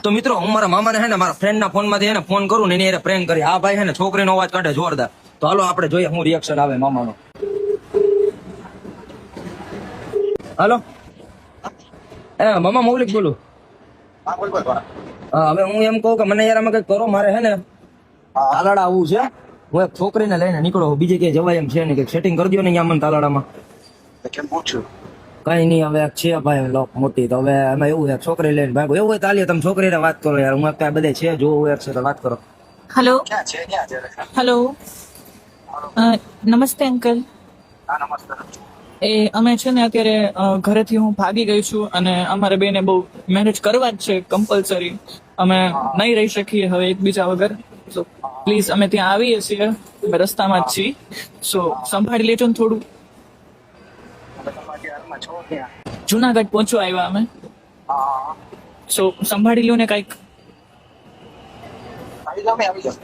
તો મિત્રો હું મારા મામાને હે ને મારા ફ્રેન્ડ ના ફોન માંથી હે ને ફોન કરું ને એની હારે પ્રેન્ક કરી. આ ભાઈ હે ને છોકરીનો અવાજ કાઢે જોરદાર. તો હાલો આપણે જોઈએ શું રિએક્શન આવે મામાનો. હાલો મામા મૌલિક બોલું. હા હવે હું એમ કહું કે મને યાર આમાં કઈક કરો. મારે હે ને તાલાડા આવવું છે. હું એક છોકરીને લઈને નીકળો. બીજે ક્યાંય જવાય એમ છે ને, કઈક સેટિંગ કરી દો ને અહીંયા મને તાલાડામાં. કેમ પૂછ્યું? કઈ નહીં, હવે છે ભાઈ લોક મોટી. તો હવે એમાં એવું છે છોકરી લઈને ભાગો. એવું હોય તાલીએ તમે છોકરીને વાત કરો યાર. હું અત્યારે બધે છે જોવું એક છે તો વાત કરો. હેલો ક્યાં છે? હેલો નમસ્તે અંકલ. હા નમસ્તે. એ અમે છે ને અત્યારે ઘરેથી હું ભાગી ગઈ છું અને અમારે બેને બહુ મેનેજ કરવા જ છે કમ્પલસરી. અમે નહીં રહી શકીએ હવે એકબીજા વગર. સો પ્લીઝ અમે ત્યાં આવીએ છીએ, અમે રસ્તામાં જ છીએ. સો સંભાળી લેજો ને થોડું. તમારી હાલમાં છો ક્યાં? જુનાગઢ પહોંચવા આવ્યા અમે. હા સો સંભાળી લો ને કાંઈક. આવી જાવ.